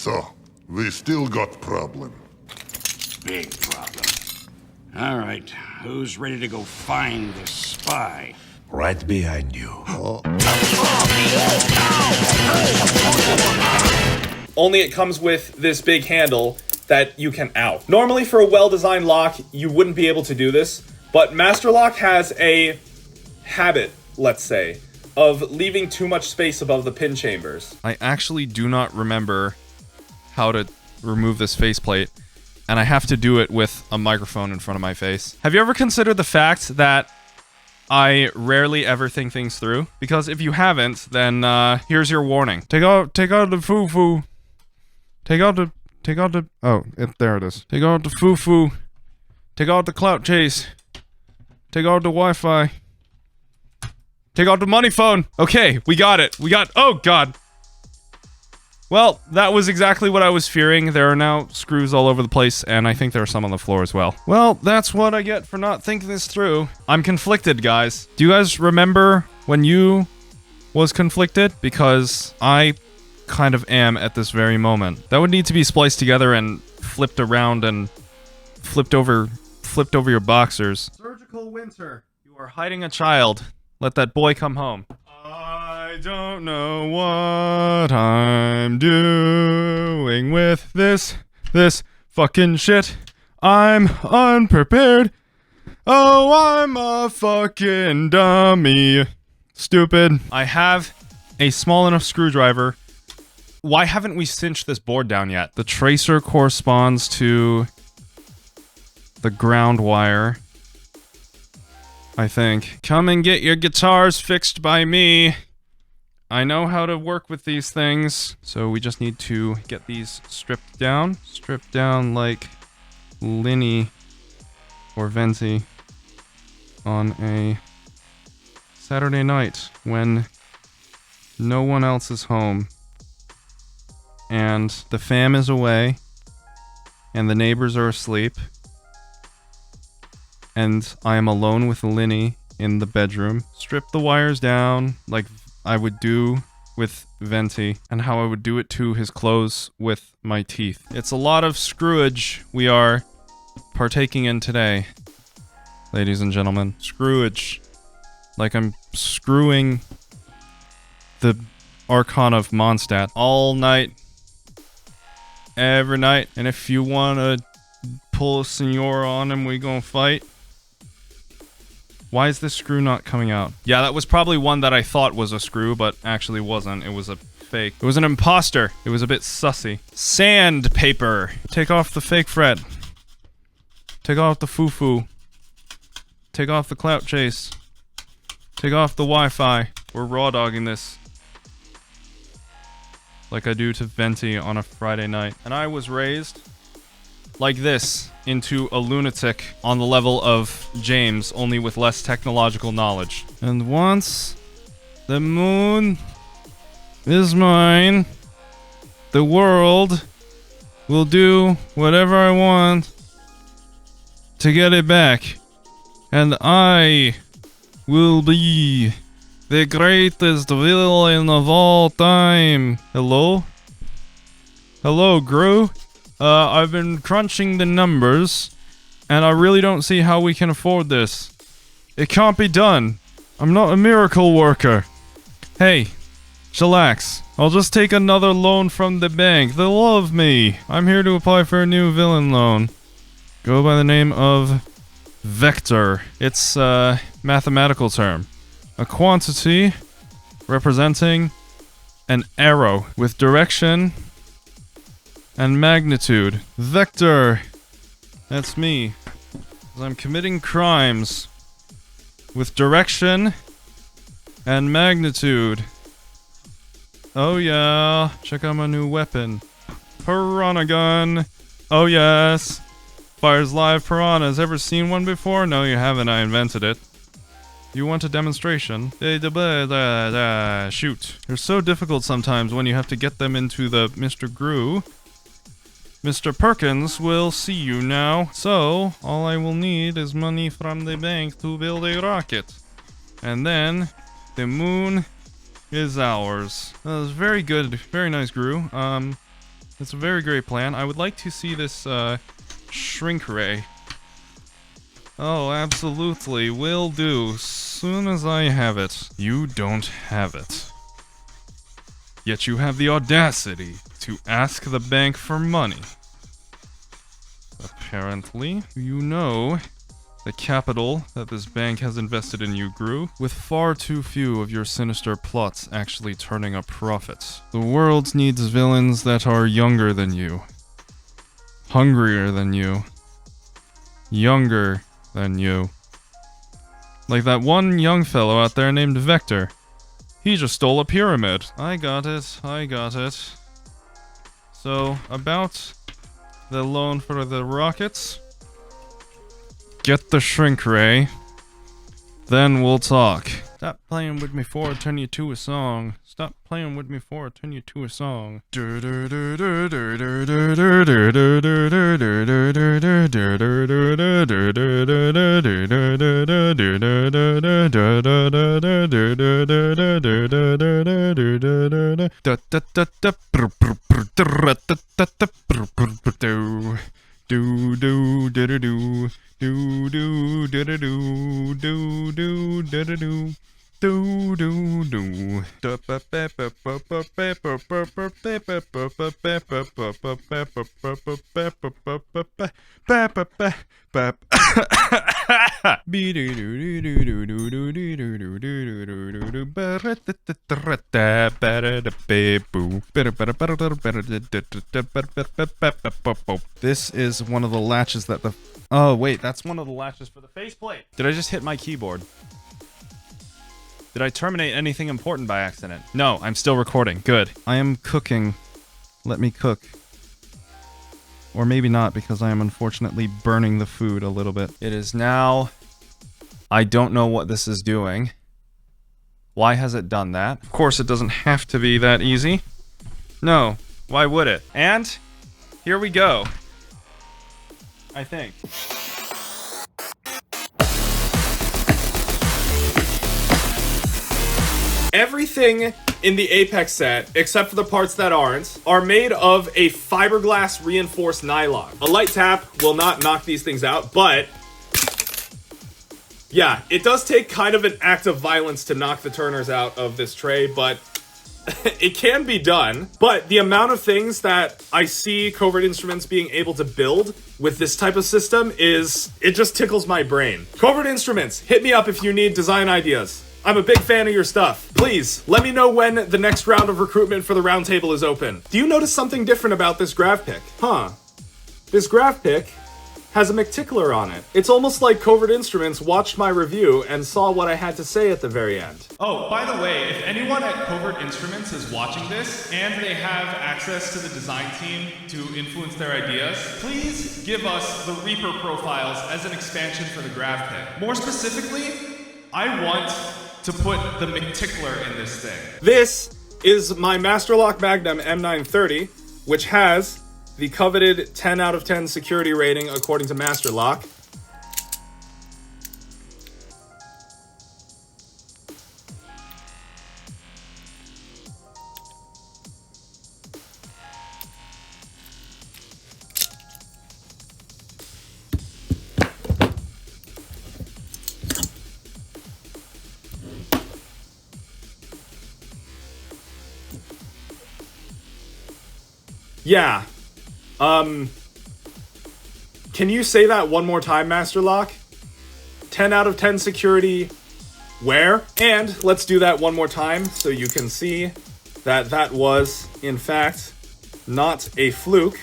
So, we still got problem. Big problem. All right, who's ready to go find this spy? Right behind you. Only it comes with this big handle that you can ow. Normally for a well-designed lock, you wouldn't be able to do this, but Master Lock has a habit, let's say, of leaving too much space above the pin chambers. I actually do not remember how to remove this faceplate, and I have to do it with a microphone in front of my face. Have you ever considered the fact that I rarely ever think things through? Because if you haven't, then here's your warning. Take out the foo-foo. There it is. Take out the foo-foo. Take out the clout chase. Take out the Wi-Fi. Take out the money phone. Okay, we got it. Oh God. Well, that was exactly what I was fearing. There are now screws all over the place, and I think there are some on the floor as well. Well, that's what I get for not thinking this through. I'm conflicted, guys. Do you guys remember when you was conflicted? Because I kind of am at this very moment. That would need to be spliced together and flipped around and flipped over your boxers. Surgical winter. You are hiding a child. Let that boy come home. I don't know what I'm doing with this fucking shit. I'm unprepared. Oh, I'm a fucking dummy. Stupid. I have a small enough screwdriver. Why haven't we cinched this board down yet? The tracer corresponds to the ground wire, I think. Come and get your guitars fixed by me. I know how to work with these things. So we just need to get these stripped down. Stripped down like Linny or Venti on a Saturday night when no one else is home. And the fam is away. And the neighbors are asleep. And I am alone with Linny in the bedroom. Strip the wires down like I would do with Venti, and how I would do it to his clothes with my teeth. It's a lot of screwage we are partaking in today, ladies and gentlemen. Screwage. Like I'm screwing the Archon of Mondstadt all night, every night. And if you want to pull a senor on him, we gonna fight. Why is this screw not coming out? Yeah, that was probably one that I thought was a screw, but actually wasn't. It was a fake. It was an imposter. It was a bit sussy. Sandpaper. Take off the fake fret. Take off the foo-foo. Take off the clout chase. Take off the Wi-Fi. We're raw dogging this. Like I do to Venti on a Friday night. And I was raised like this into a lunatic on the level of James, only with less technological knowledge. And once the moon is mine, the world will do whatever I want to get it back. And I will be the greatest villain of all time. Hello? Hello, Gru? I've been crunching the numbers, and I really don't see how we can afford this. It can't be done. I'm not a miracle worker. Hey, chillax. I'll just take another loan from the bank. They love me. I'm here to apply for a new villain loan. Go by the name of Vector. It's a mathematical term. A quantity representing an arrow with direction and magnitude. Vector. That's me. I'm committing crimes with direction and magnitude. Oh yeah. Check out my new weapon. Piranha gun. Oh yes. Fires live piranhas. Ever seen one before? No, you haven't. I invented it. You want a demonstration? Shoot. They're so difficult sometimes when you have to get them into the Mr. Gru. Mr. Perkins will see you now. So, all I will need is money from the bank to build a rocket. And then, the moon is ours. That was very good. Very nice, Gru. It's a very great plan. I would like to see this, shrink ray. Oh, absolutely. Will do. Soon as I have it. You don't have it. Yet you have the audacity to ask the bank for money. Apparently, you know the capital that this bank has invested in you grew, with far too few of your sinister plots actually turning a profit. The world needs villains that are younger than you, hungrier than you, younger than you. Like that one young fellow out there named Vector. He just stole a pyramid. I got it. I got it. So, about the loan for the rockets. Get the shrink ray. Then we'll talk. Stop playing with me for I turn you to a song. Stop playing with me for I turn you to a song. This is one of the latches that the... Oh, wait, that's one of the latches for the faceplate. Did I just hit my keyboard? Did I terminate anything important by accident? No, I'm still recording. Good. I am cooking. Let me cook. Or maybe not, because I am unfortunately burning the food a little bit. It is now... I don't know what this is doing. Why has it done that? Of course, it doesn't have to be that easy. No. Why would it? And... here we go. I think. Everything in the Apex set, except for the parts that aren't, are made of a fiberglass reinforced nylon. A light tap will not knock these things out, but yeah, it does take kind of an act of violence to knock the turners out of this tray, but it can be done. But the amount of things that I see Covert Instruments being able to build with this type of system it just tickles my brain. Covert Instruments, hit me up if you need design ideas. I'm a big fan of your stuff. Please, let me know when the next round of recruitment for the roundtable is open. Do you notice something different about this grav pick? Huh. This grav pick has a McTickler on it. It's almost like Covert Instruments watched my review and saw what I had to say at the very end. Oh, by the way, if anyone at Covert Instruments is watching this, and they have access to the design team to influence their ideas, please give us the Reaper profiles as an expansion for the grav pick. More specifically, I want to put the McTickler in this thing. This is my Masterlock Magnum M930, which has the coveted 10 out of 10 security rating according to Masterlock. Yeah. Can you say that one more time, Masterlock? 10 out of 10 security where? And let's do that one more time so you can see that that was, in fact, not a fluke.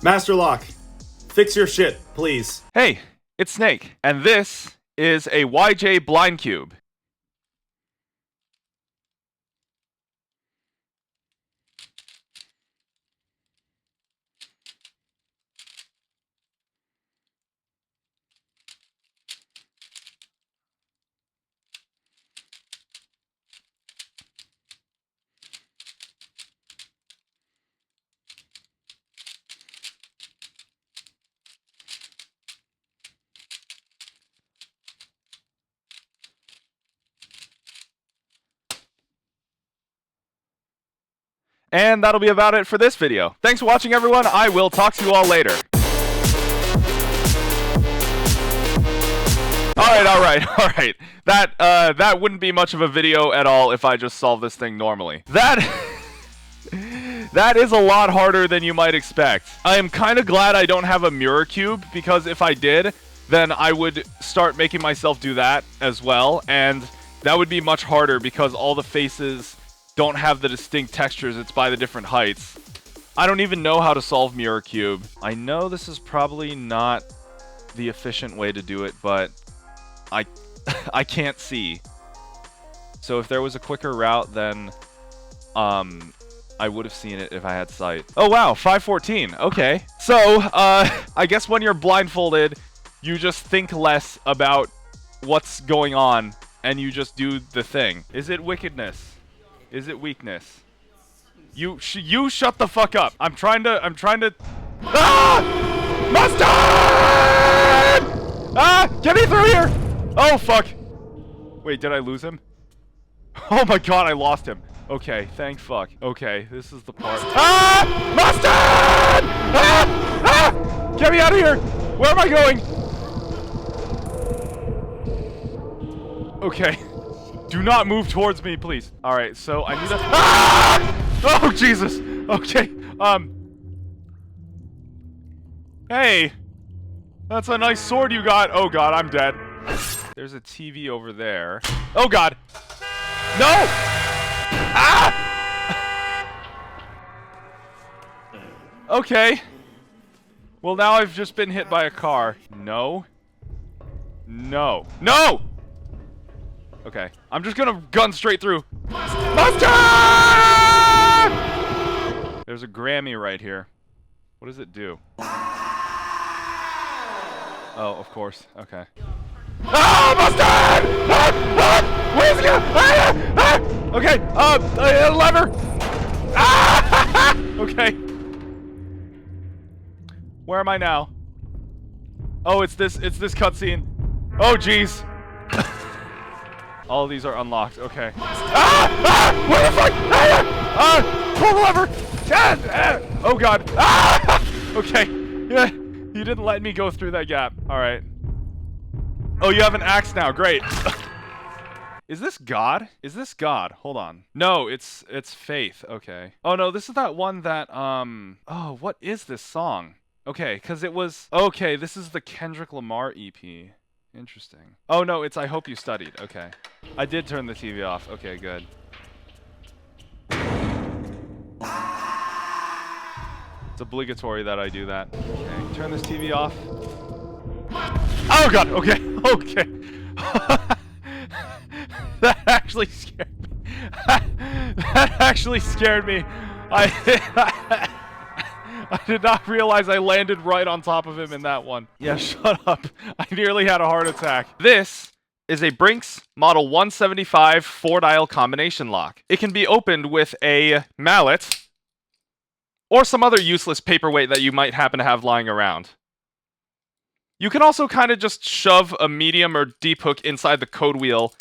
Masterlock, fix your shit, please. Hey, it's Snake, and this is a YJ blind cube. And that'll be about it for this video. Thanks for watching, everyone. I will talk to you all later. Alright. That wouldn't be much of a video at all if I just solved this thing normally. That is a lot harder than you might expect. I am kind of glad I don't have a mirror cube, because if I did, then I would start making myself do that as well, and that would be much harder because all the faces don't have the distinct textures. It's by the different heights. I don't even know how to solve mirror cube. I know this is probably not the efficient way to do it, but I can't see. So if there was a quicker route, then I would have seen it if I had sight. Oh wow, 514. Okay. So I guess when you're blindfolded, you just think less about what's going on and you just do the thing. Is it wickedness? Is it weakness? You shut the fuck up. I'm trying to Ah! Mustard! Ah! Get me through here! Oh fuck. Wait, did I lose him? Oh my god, I lost him. Okay, thank fuck. Okay, this is the part. Ah! Mustard! Ah! Ah! Get me out of here! Where am I going? Okay. Do not move towards me, please. Alright, so I need to... Ah! Oh, Jesus! Okay, Hey! That's a nice sword you got. Oh god, I'm dead. There's a TV over there. Oh god! No! Ah! Okay. Well, now I've just been hit by a car. No. No. No! Okay. I'm just gonna gun straight through. Mustard! There's a Grammy right here. What does it do? Oh, of course. Okay. Ah, mustard! Ah, ah, where's it going? Ah, ah, okay. Lever. Ah, okay. Where am I now? Oh, it's this cutscene. Oh, jeez. All of these are unlocked. Okay. Ah, ah, where the fuck? Ah, pull the lever. Ah, ah, oh god. Ah, okay. Yeah, you didn't let me go through that gap. All right. Oh, you have an axe now. Great. Is this God? Is this God? Hold on. No, it's Faith. Okay. Oh no, this is that one that oh, what is this song? Okay, cuz it was okay, this is the Kendrick Lamar EP. Interesting. Oh no, it's I Hope You Studied. Okay. I did turn the TV off. Okay, good. It's obligatory that I do that. Okay, turn this TV off. Oh god, okay, okay. That actually scared me. That actually scared me. I did not realize I landed right on top of him in that one. Yeah, shut up. I nearly had a heart attack. This is a Brinks Model 175 4-dial combination lock. It can be opened with a mallet or some other useless paperweight that you might happen to have lying around. You can also kind of just shove a medium or deep hook inside the code wheel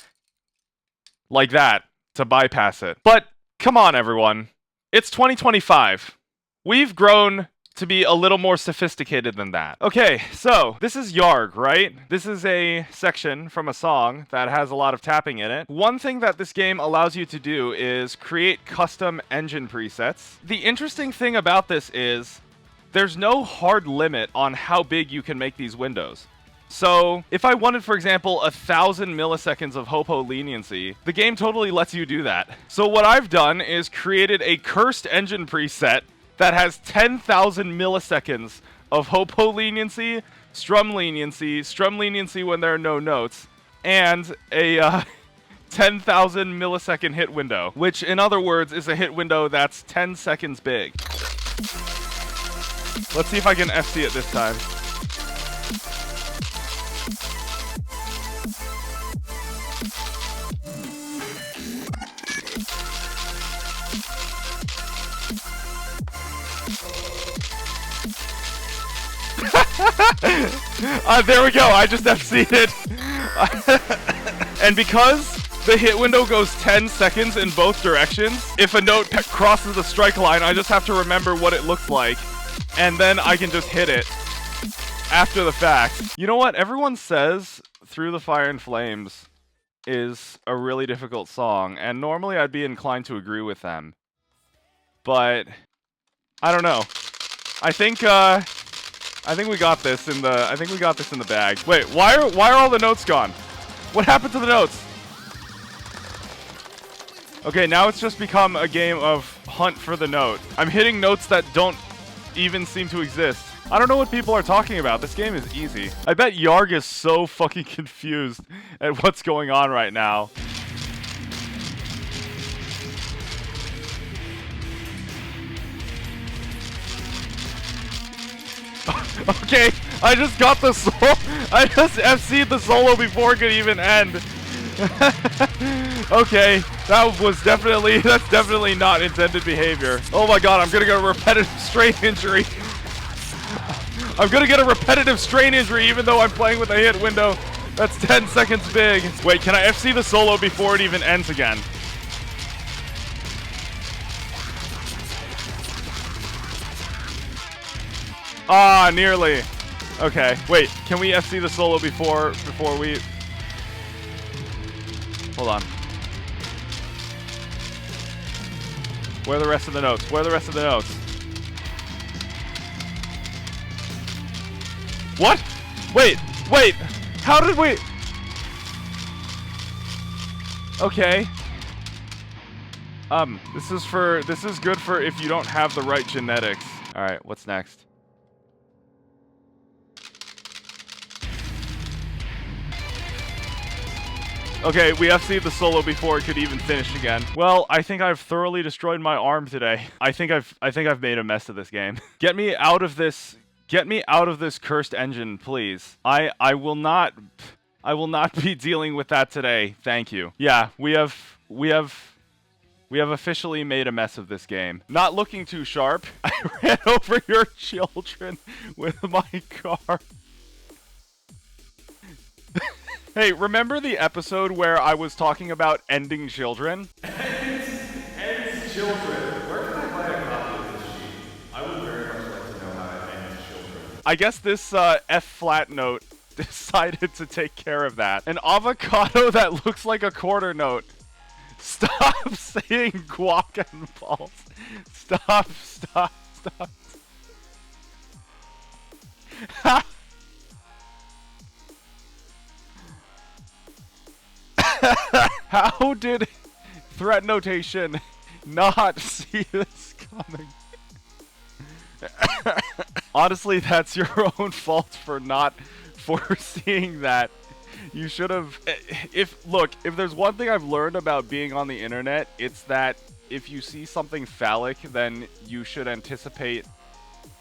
like that to bypass it. But come on, everyone. It's 2025. We've grown to be a little more sophisticated than that. Okay, so this is YARG, right? This is a section from a song that has a lot of tapping in it. One thing that this game allows you to do is create custom engine presets. The interesting thing about this is there's no hard limit on how big you can make these windows. So if I wanted, for example, 1,000 milliseconds of hopo leniency, the game totally lets you do that. So what I've done is created a cursed engine preset that has 10,000 milliseconds of hopo leniency, strum leniency when there are no notes, and a 10,000 millisecond hit window, which in other words is a hit window that's 10 seconds big. Let's see if I can FC it this time. There we go, I just FC'd it. And because The hit window goes 10 seconds in both directions. If a note crosses the strike line, I just have to remember what it looks like, and then I can just hit it after the fact. You know what? Everyone says Through the Fire and Flames is a really difficult song, and normally I'd be inclined to agree with them. But I don't know. I think we got this in the bag. Wait, why are all the notes gone? What happened to the notes? Okay, now it's just become a game of hunt for the note. I'm hitting notes that don't even seem to exist. I don't know what people are talking about. This game is easy. I bet YARG is so fucking confused at what's going on right now. Okay, I just got the solo. I just FC'd the solo before it could even end. Okay, that's definitely not intended behavior. Oh my god, I'm gonna get a repetitive strain injury. I'm gonna get a repetitive strain injury even though I'm playing with a hit window that's 10 seconds big. Wait, can I FC the solo before it even ends again? Ah, nearly. Okay, wait, can we FC the solo before we... Hold on. Where are the rest of the notes? Where are the rest of the notes? What? Wait, how did we... Okay. This is good for if you don't have the right genetics. Alright, what's next? Okay, we FC'd the solo before it could even finish again. Well, I think I've thoroughly destroyed my arm today. I think I've made a mess of this game. Get me out of this cursed engine, please. I will not be dealing with that today. Thank you. Yeah, we have officially made a mess of this game. Not looking too sharp. I ran over your children with my car. Hey, remember the episode where I was talking about ending children? Ends children. Where can I buy a copy of this sheet? I would very much like to know how to end children. I guess this F-flat note decided to take care of that. An avocado that looks like a quarter note. Stop saying guac and balls. Stop. Ha! How did threat notation not see this coming? Honestly, that's your own fault for not foreseeing that. You should have... If there's one thing I've learned about being on the internet, it's that if you see something phallic, then you should anticipate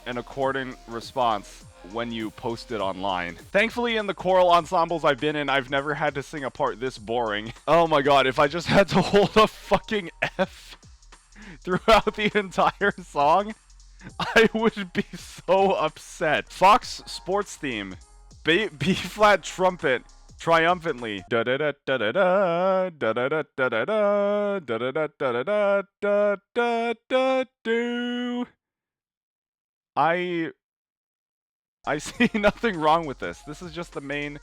an accordant response when you post it online. Thankfully, in the choral ensembles I've been in, I've never had to sing a part this boring. Oh my god, if I just had to hold a fucking F throughout the entire song, I would be so upset. Fox sports theme. B-flat trumpet. Triumphantly. Da da da da da da da da da da da da da da da da da da da do. I see nothing wrong with this. This is just the main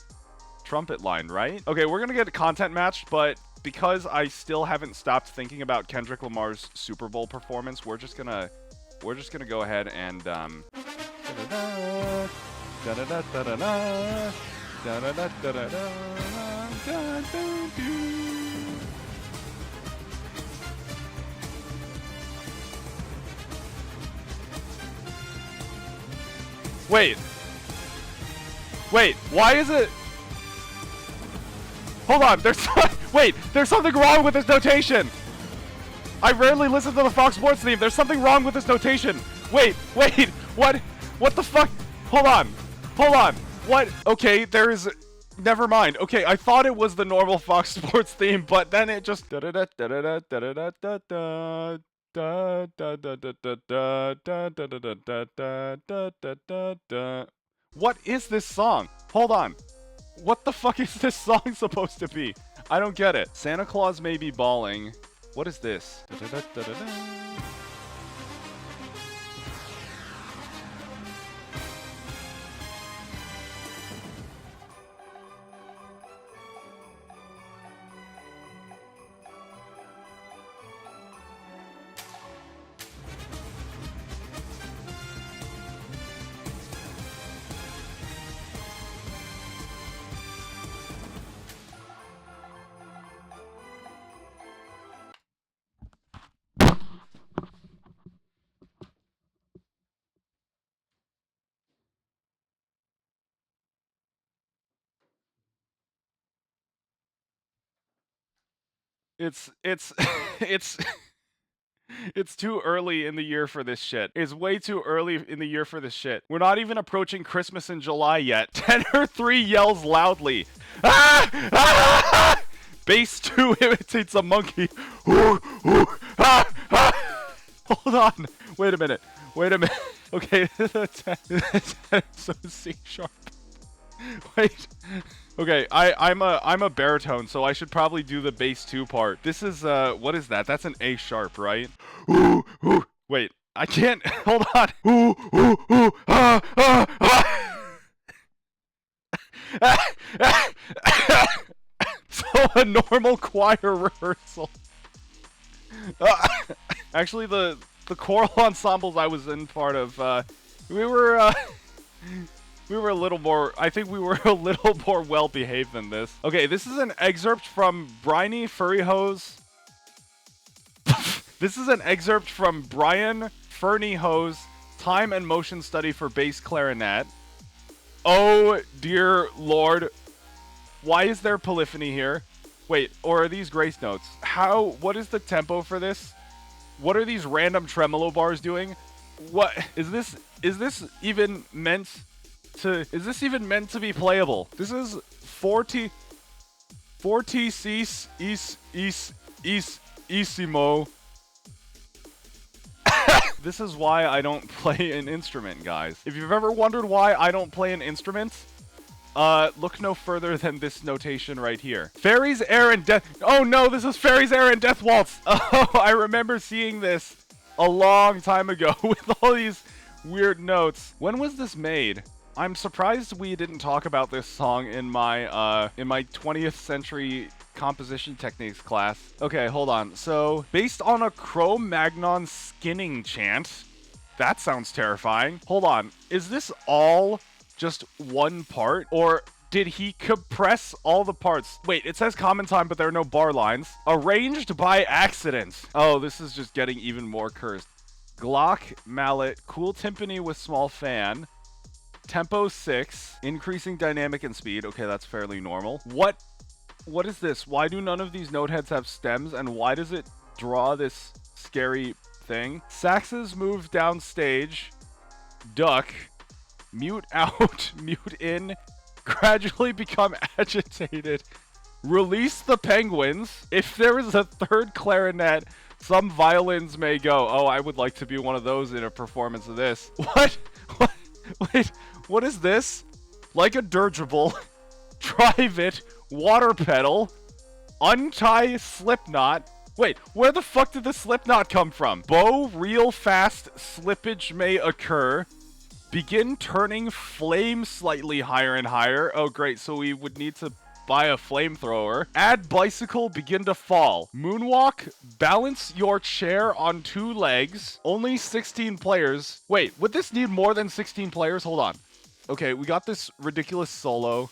trumpet line, right? Okay, we're gonna get content matched, but because I still haven't stopped thinking about Kendrick Lamar's Super Bowl performance, we're just gonna go ahead and Wait, why is it... Hold on, there's something wrong with this notation! I rarely listen to the Fox Sports theme, there's something wrong with this notation! Wait, what the fuck? Hold on, what? Okay, there is... Never mind. Okay, I thought it was the normal Fox Sports theme, but then it just... What is this song? Hold on. What the fuck is this song supposed to be? I don't get it. Santa Claus may be bawling. What is this? It's it's too early in the year for this shit. It's way too early in the year for this shit. We're not even approaching Christmas in July yet. Tenor 3 yells loudly. Ah! Ah! Bass 2 imitates a monkey. Ooh, ooh, ah, ah. Hold on. Wait a minute. Wait a minute. Okay, so C sharp. Wait. Okay, I'm a baritone, so I should probably do the bass 2 part. This is what is that? That's an A sharp, right? Ooh, ooh. Wait, I can't. Hold on. Ooh, ooh, ooh. Ah, ah, ah. So a normal choir rehearsal. Actually, the choral ensembles I was in part of, we were a little more, I think we were a little more well-behaved than this. Okay, this is an excerpt from Briny Furry Hose. This is an excerpt from Brian Fernie Hose Time and Motion Study for Bass Clarinet. Oh, dear Lord. Why is there polyphony here? Wait, or are these grace notes? What is the tempo for this? What are these random tremolo bars doing? What, is this even meant to, is this even meant to be playable? This is 4T Isimo. This is why I don't play an instrument, guys. If you've ever wondered why I don't play an instrument, look no further than this notation right here. Fairies, Air, and Death. Oh no, this is Fairies, Air, and Death Waltz. Oh, I remember seeing this a long time ago with all these weird notes. When was this made? I'm surprised we didn't talk about this song in my 20th century composition techniques class. Okay, hold on. So, based on a Cro-Magnon skinning chant. That sounds terrifying. Hold on. Is this all just one part? Or did he compress all the parts? Wait, it says common time, but there are no bar lines. Arranged by accident. Oh, this is just getting even more cursed. Glock, mallet, cool timpani with small fan. Tempo 6, increasing dynamic and speed. Okay, that's fairly normal. What is this? Why do none of these note heads have stems, and why does it draw this scary thing? Saxes move downstage. Duck. Mute out. Mute in. Gradually become agitated. Release the penguins. If there is a third clarinet, some violins may go. Oh, I would like to be one of those in a performance of this. What? Wait, what is this? Like a dirigible. Drive it. Water pedal. Untie slipknot. Wait, where the fuck did the slipknot come from? Bow real fast slippage may occur. Begin turning flame slightly higher and higher. Oh, great. So we would need to buy a flamethrower. Add bicycle, begin to fall. Moonwalk, balance your chair on 2 legs. Only 16 players. Wait, would this need more than 16 players? Hold on. Okay, we got this ridiculous solo.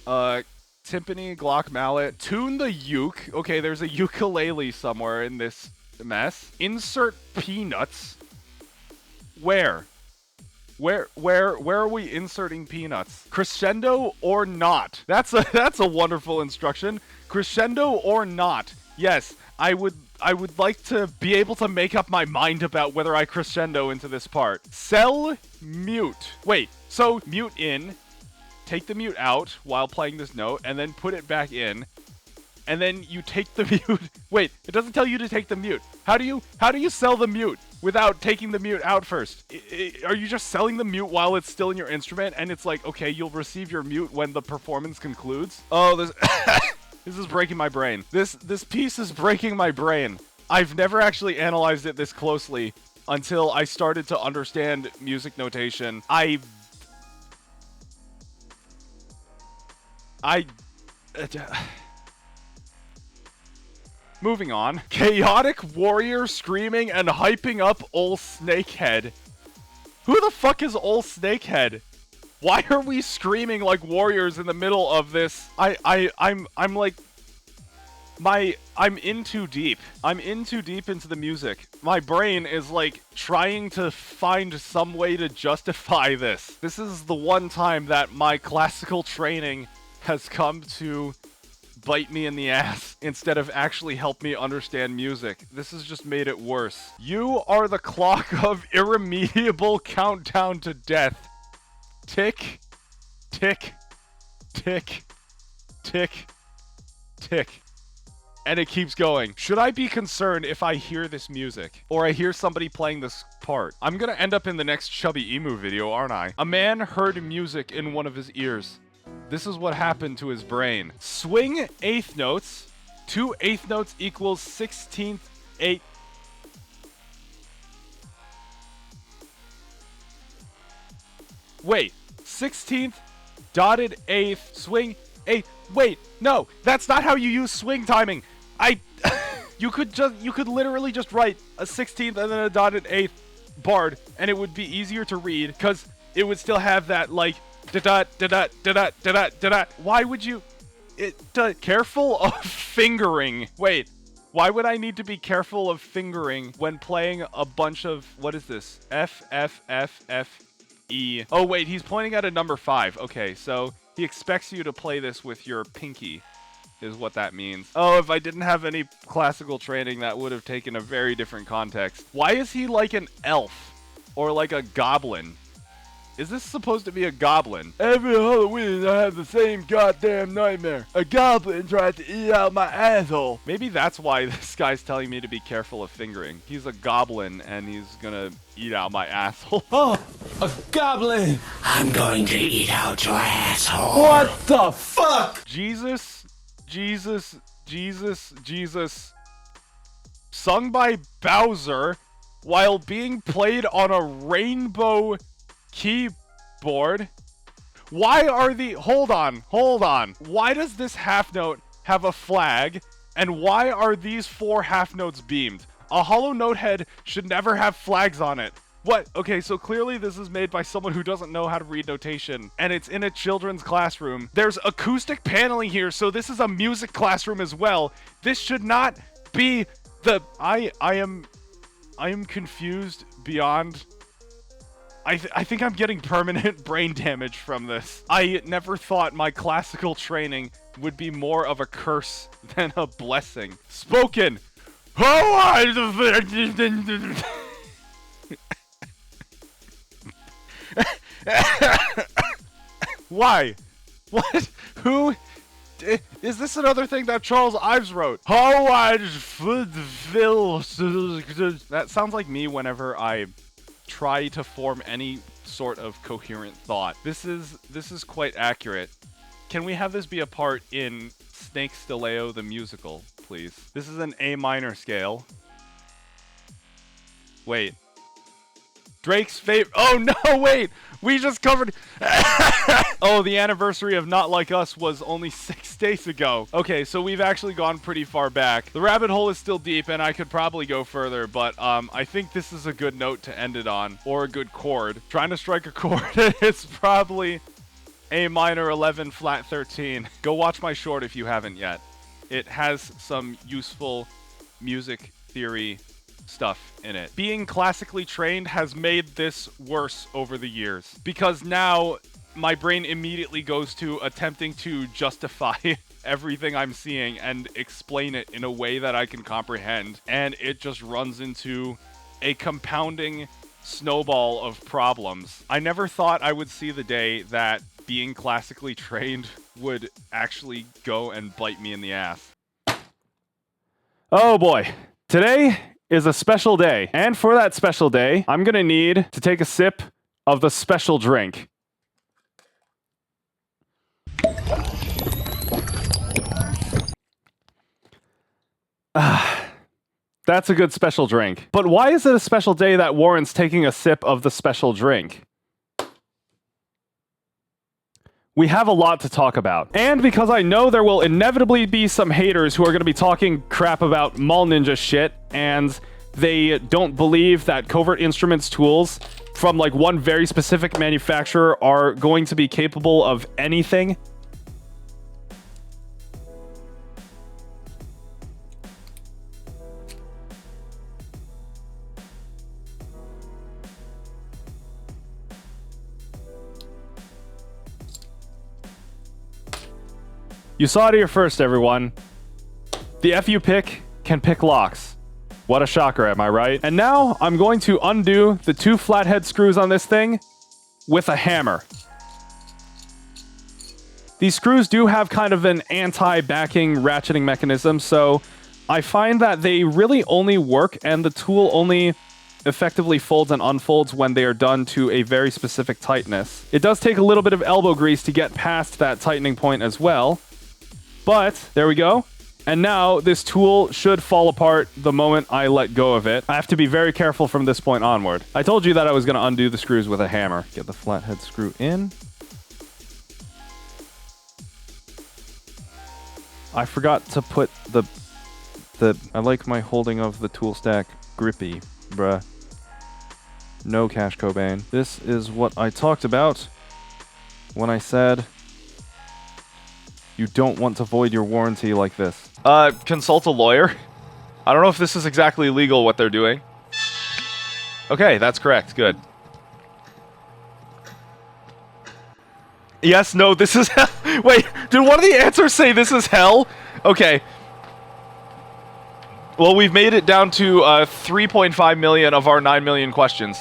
Timpani, Glock, mallet. Tune the uke. Okay, there's a ukulele somewhere in this mess. Insert peanuts. Where? Where are we inserting peanuts? Crescendo or not? That's a wonderful instruction. Crescendo or not? Yes, I would like to be able to make up my mind about whether I crescendo into this part. Cell mute. Wait, so mute in, take the mute out while playing this note, and then put it back in. And then you take the mute. Wait, it doesn't tell you to take the mute. How do you sell the mute without taking the mute out first? Are you just selling the mute while it's still in your instrument? And it's like, okay, you'll receive your mute when the performance concludes. Oh, This is breaking my brain. This piece is breaking my brain. I've never actually analyzed it this closely until I started to understand music notation. Moving on. Chaotic warrior screaming and hyping up ol' Snakehead. Who the fuck is ol' Snakehead? Why are we screaming like warriors in the middle of this? I'm in too deep. I'm in too deep into the music. My brain is like trying to find some way to justify this. This is the one time that my classical training has come to bite me in the ass instead of actually help me understand music. This has just made it worse. You are the clock of irremediable countdown to death. Tick, tick, tick, tick, tick. And it keeps going. Should I be concerned if I hear this music? Or I hear somebody playing this part? I'm gonna end up in the next Chubby Emu video, aren't I? A man heard music in one of his ears. This is what happened to his brain. Swing eighth notes. 2 eighth notes equals 16th eighth. Wait, 16th dotted eighth swing eighth. Wait, no, that's not how you use swing timing. You could literally just write a 16th and then a dotted eighth bard, and it would be easier to read because it would still have that like da da da da da da da da da. Why would you? Careful of fingering. Wait. Why would I need to be careful of fingering when playing a bunch of, what is this? F, F, F, F, E. Oh, wait, he's pointing at a number 5. Okay, so he expects you to play this with your pinky, is what that means. Oh, if I didn't have any classical training, that would have taken a very different context. Why is he like an elf? Or like a goblin? Is this supposed to be a goblin? Every Halloween, I have the same goddamn nightmare. A goblin tried to eat out my asshole. Maybe that's why this guy's telling me to be careful of fingering. He's a goblin, and he's gonna eat out my asshole. Oh, a goblin! I'm going to eat out your asshole. What the fuck? Jesus, Jesus, Jesus, Jesus. Sung by Bowser while being played on a rainbow keyboard. Why are the... Hold on. Why does this half note have a flag? And why are these 4 half notes beamed? A hollow note head should never have flags on it. What? Okay, so clearly this is made by someone who doesn't know how to read notation, and it's in a children's classroom. There's acoustic paneling here, so this is a music classroom as well. This should not be the... I am confused beyond... I think I'm getting permanent brain damage from this. I never thought my classical training would be more of a curse than a blessing. Spoken! Why? What? Who? Is this another thing that Charles Ives wrote? That sounds like me whenever I try to form any sort of coherent thought. This is quite accurate. Can we have this be a part in Snake Stelleo the musical, please? This is an A minor scale. Wait. Drake's favorite. Oh no, wait! We just covered. Oh, the anniversary of Not Like Us was only 6 days ago. Okay, so we've actually gone pretty far back. The rabbit hole is still deep, and I could probably go further, but I think this is a good note to end it on, or a good chord. Trying to strike a chord, it's probably A minor 11 flat 13. Go watch my short if you haven't yet. It has some useful music theory stuff in it. Being classically trained has made this worse over the years, because now my brain immediately goes to attempting to justify everything I'm seeing and explain it in a way that I can comprehend, and it just runs into a compounding snowball of problems. I never thought I would see the day that being classically trained would actually go and bite me in the ass. Oh boy. Today is a special day, and for that special day, I'm gonna need to take a sip of the special drink. That's a good special drink. But why is it a special day that warrants taking a sip of the special drink? We have a lot to talk about. And because I know there will inevitably be some haters who are going to be talking crap about Mall Ninja shit, and they don't believe that Covert Instruments tools from like one very specific manufacturer are going to be capable of anything. You saw it here first, everyone. The FU pick can pick locks. What a shocker, am I right? And now I'm going to undo the 2 flathead screws on this thing with a hammer. These screws do have kind of an anti-backing ratcheting mechanism, so I find that they really only work and the tool only effectively folds and unfolds when they are done to a very specific tightness. It does take a little bit of elbow grease to get past that tightening point as well. But, there we go. And now, this tool should fall apart the moment I let go of it. I have to be very careful from this point onward. I told you that I was going to undo the screws with a hammer. Get the flathead screw in. I forgot to put the... I like my holding of the tool stack grippy, bruh. No, Cash Cobain. This is what I talked about when I said... You don't want to void your warranty like this. Consult a lawyer. I don't know if this is exactly legal what they're doing. Okay, that's correct. Good. Yes, no, this is hell. Wait, did one of the answers say this is hell? Okay. Well, we've made it down to 3.5 million of our 9 million questions.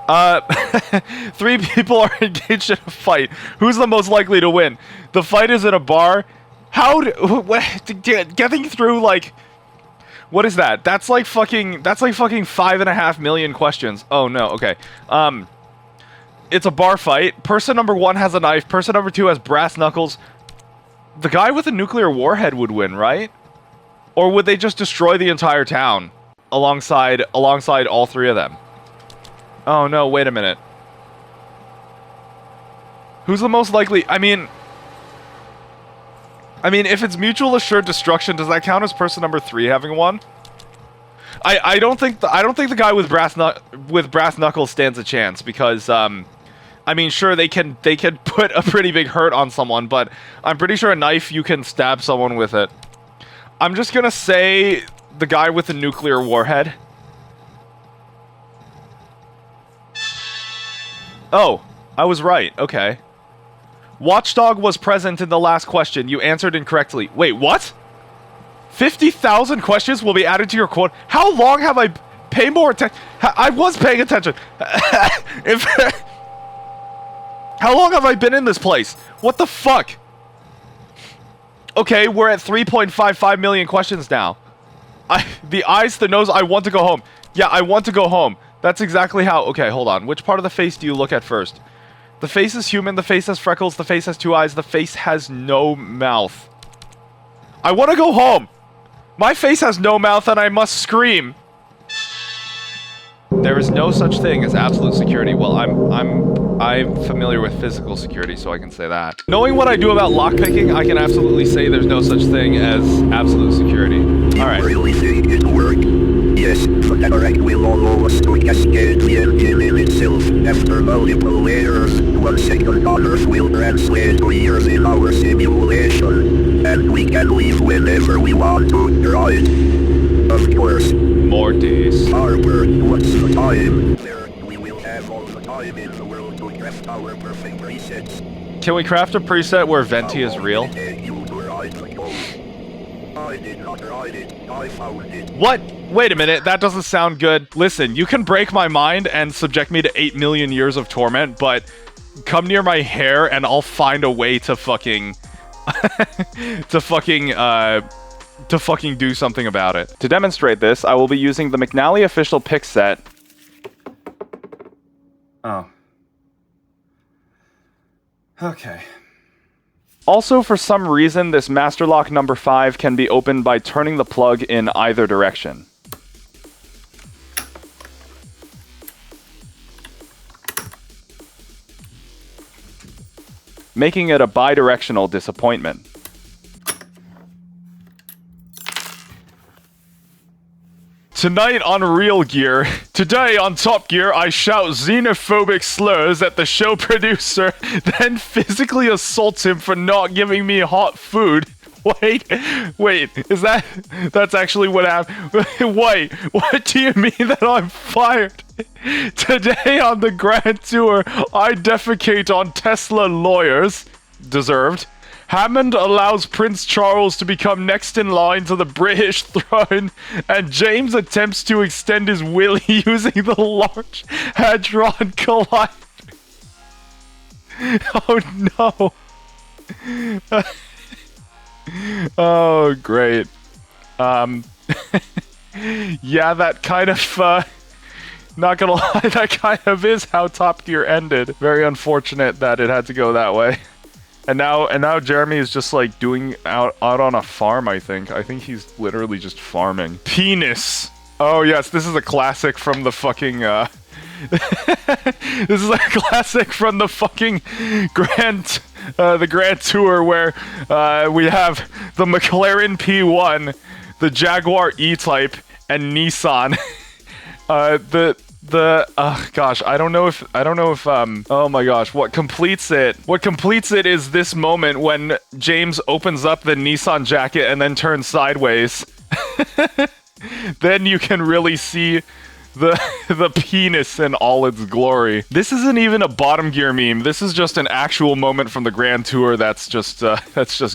3 people are engaged in a fight. Who's the most likely to win? The fight is in a bar. How getting through like what is that? That's like fucking 5.5 million questions. Oh no, okay. It's a bar fight. Person number 1 has a knife. Person number 2 has brass knuckles. The guy with a nuclear warhead would win, right? Or would they just destroy the entire town alongside all 3 of them? Oh no, wait a minute. Who's the most likely? I mean, if it's mutual assured destruction, does that count as person number 3 having won? I don't think the guy with brass knuckles stands a chance because I mean, sure they can put a pretty big hurt on someone, but I'm pretty sure a knife you can stab someone with it. I'm just gonna say the guy with the nuclear warhead. Oh, I was right. Okay. Watchdog was present in the last question. You answered incorrectly. Wait, what? 50,000 questions will be added to your quote. How long have I paid more attention? I was paying attention. How long have I been in this place? What the fuck? Okay, we're at 3.55 million questions now. The eyes, the nose, I want to go home. Yeah, I want to go home. That's exactly how... Okay, hold on. Which part of the face do you look at first? The face is human, the face has freckles, the face has 2 eyes, the face has no mouth. I want to go home! My face has no mouth and I must scream! There is no such thing as absolute security. Well, I'm familiar with physical security, so I can say that. Knowing what I do about lockpicking, I can absolutely say there's no such thing as absolute security. Alright. Really think it work? Yes, but the correct will allow us to cascade the engine in itself. After multiple layers, 1 second on Earth will translate to years in our simulation. And we can leave whenever we want to, right? Of course. More days. Arbor, what's the time? There, we will have all the time in the world to craft our perfect presets. Can we craft a preset where Venti is real? I did not write it, I found it. What? Wait a minute, that doesn't sound good. Listen, you can break my mind and subject me to 8 million years of torment, but come near my hair and I'll find a way to fucking... to fucking do something about it. To demonstrate this, I will be using the McNally official pick set. Oh. Okay. Also, for some reason, this master lock number 5 can be opened by turning the plug in either direction. Making it a bi-directional disappointment. Tonight on Real Gear. Today on Top Gear, I shout xenophobic slurs at the show producer, then physically assault him for not giving me hot food. Wait, that's actually what happened. Wait, what do you mean that I'm fired? Today on the Grand Tour, I defecate on Tesla lawyers. Deserved. Hammond allows Prince Charles to become next in line to the British throne, and James attempts to extend his willy using the Large Hadron Collider. Oh no. Oh, great. Yeah, that kind of, not gonna lie, that kind of is how Top Gear ended. Very unfortunate that it had to go that way. And now Jeremy is just like doing out on a farm, I think. I think he's literally just farming. Penis! Oh yes, this is a classic from the fucking, this is a classic from the fucking the Grand Tour where, we have the McLaren P1, the Jaguar E-Type, and Nissan. Gosh, I don't know if, oh my gosh, what completes it is this moment when James opens up the Nissan jacket and then turns sideways. Then you can really see the penis in all its glory. This isn't even a bottom gear meme. This is just an actual moment from the Grand Tour that's just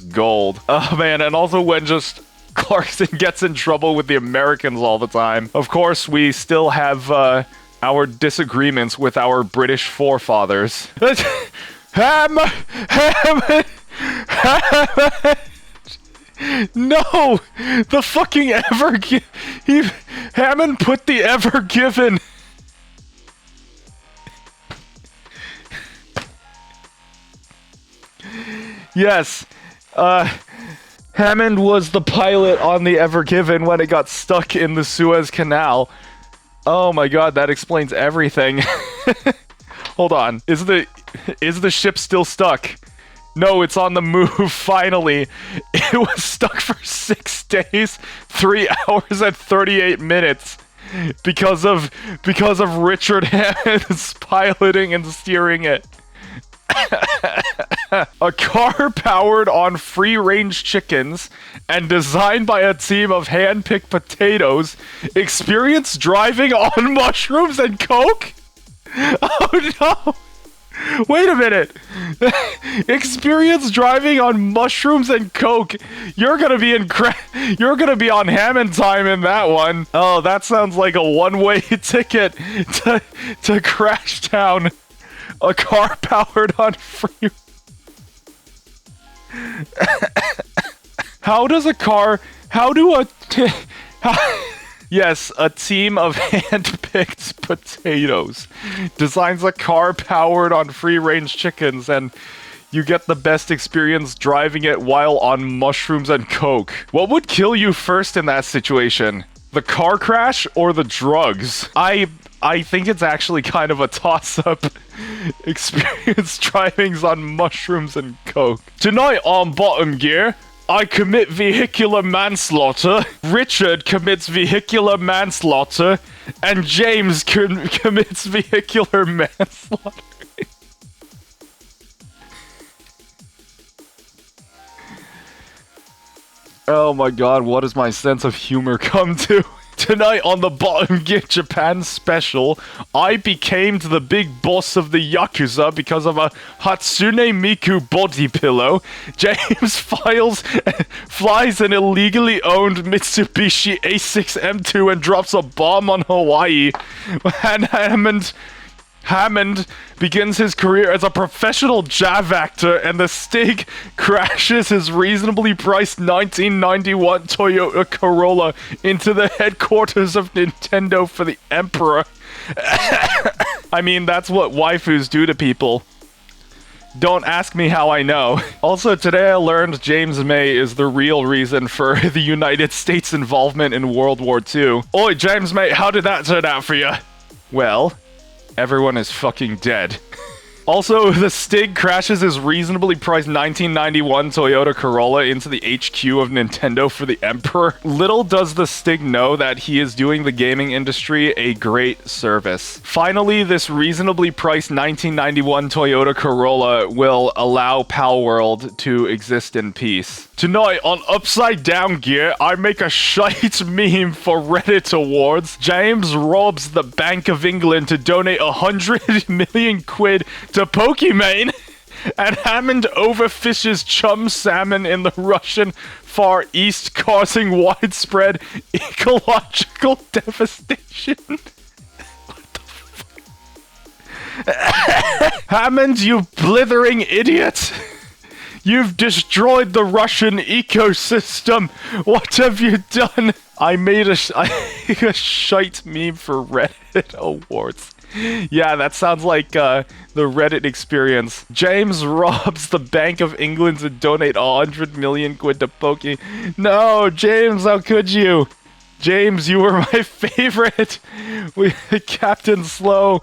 gold. Oh man, and also when just Clarkson gets in trouble with the Americans all the time. Of course, we still have, our disagreements with our British forefathers. No! The fucking Hammond put the Ever Given. Yes. Hammond was the pilot on the Ever Given when it got stuck in the Suez Canal. Oh my god, that explains everything. Hold on. Is the ship still stuck? No, it's on the move, finally. It was stuck for 6 days, 3 hours and 38 minutes. Because of Richard Hammond's piloting and steering it. A car powered on free-range chickens and designed by a team of hand-picked potatoes, experienced driving on mushrooms and coke? Oh no! Wait a minute! Experience driving on mushrooms and coke. You're gonna be on Hammond time in that one. Oh, that sounds like a one-way ticket to crash down. A car powered on free... Yes, a team of hand-picked potatoes designs a car powered on free-range chickens, and you get the best experience driving it while on mushrooms and coke. What would kill you first in that situation? The car crash or the drugs? I think it's actually kind of a toss-up. Experience drivings on mushrooms and coke. Tonight on Bottom Gear, I commit vehicular manslaughter, Richard commits vehicular manslaughter, and James commits vehicular manslaughter. Oh my god, what does my sense of humor come to? Tonight on the Bottom Gear Japan special, I became the big boss of the Yakuza because of a Hatsune Miku body pillow. James flies an illegally owned Mitsubishi A6 M2 and drops a bomb on Hawaii. And Hammond begins his career as a professional Jav actor, and the Stig crashes his reasonably priced 1991 Toyota Corolla into the headquarters of Nintendo for the Emperor. I mean, that's what waifus do to people. Don't ask me how I know. Also, today I learned James May is the real reason for the United States involvement in World War II. Oi, James May, how did that turn out for you? Well, everyone is fucking dead. Also, the Stig crashes his reasonably priced 1991 Toyota Corolla into the HQ of Nintendo for the Emperor. Little does the Stig know that he is doing the gaming industry a great service. Finally, this reasonably priced 1991 Toyota Corolla will allow Pal World to exist in peace. Tonight on Upside Down Gear, I make a shite meme for Reddit Awards. James robs the Bank of England to donate 100 million quid to Pokimane, and Hammond overfishes chum salmon in the Russian Far East, causing widespread ecological devastation. What the fuck? Hammond, you blithering idiot! You've destroyed the Russian ecosystem! What have you done? I made a shite meme for Reddit Awards. Yeah, that sounds like the Reddit experience. James robs the Bank of England to donate 100 million quid to Poke. No, James, how could you? James, you were my favorite. Captain Slow,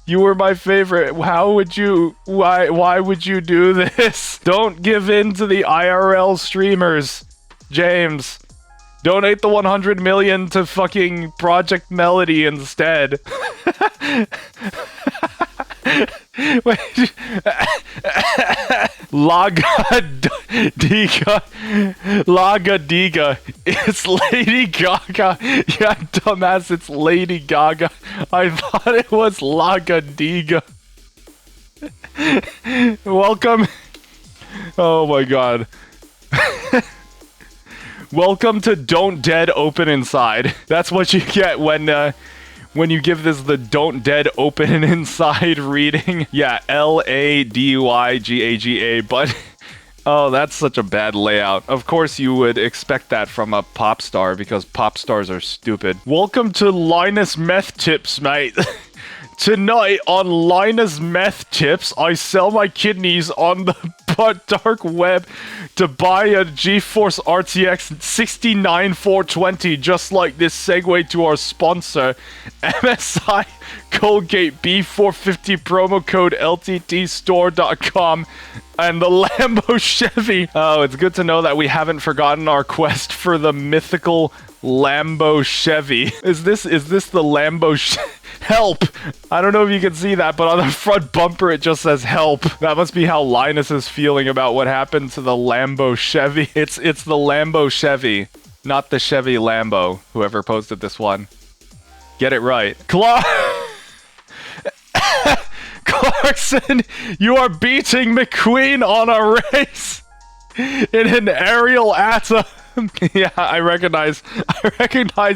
you were my favorite. How would you? Why would you do this? Don't give in to the IRL streamers, James. Donate the 100 million to fucking Project Melody instead. Wait. Laga Diga. It's Lady Gaga. Yeah, dumbass, it's Lady Gaga. I thought it was Laga Diga. Welcome. Oh my god. Welcome to Don't Dead Open Inside. That's what you get when you give this the Don't Dead Open Inside reading. Yeah, LADYGAGA, but oh, that's such a bad layout. Of course you would expect that from a pop star because pop stars are stupid. Welcome to Linus Meth Tips, mate. Tonight on Linus Meth Tips, I sell my kidneys on the dark web to buy a GeForce RTX 69420, just like this segue to our sponsor, MSI Colgate B450 promo code LTTstore.com and the Lambo Chevy. Oh, it's good to know that we haven't forgotten our quest for the mythical Lambo Chevy. Is this the Lambo Help! I don't know if you can see that, but on the front bumper it just says help. That must be how Linus is feeling about what happened to the Lambo Chevy. It's the Lambo Chevy, not the Chevy Lambo, whoever posted this one. Get it right. Clarkson, you are beating McQueen on a race in an aerial atom. Yeah, I recognize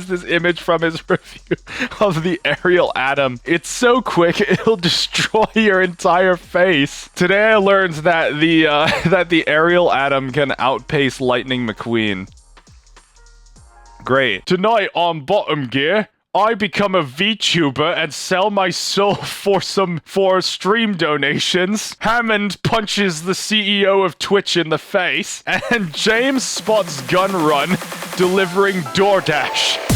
this image from his review of the aerial atom. It's so quick, it'll destroy your entire face. Today I learned that the aerial atom can outpace Lightning McQueen. Great. Tonight on Bottom Gear, I become a VTuber and sell my soul for stream donations. Hammond punches the CEO of Twitch in the face, and James spots Gun Run delivering DoorDash.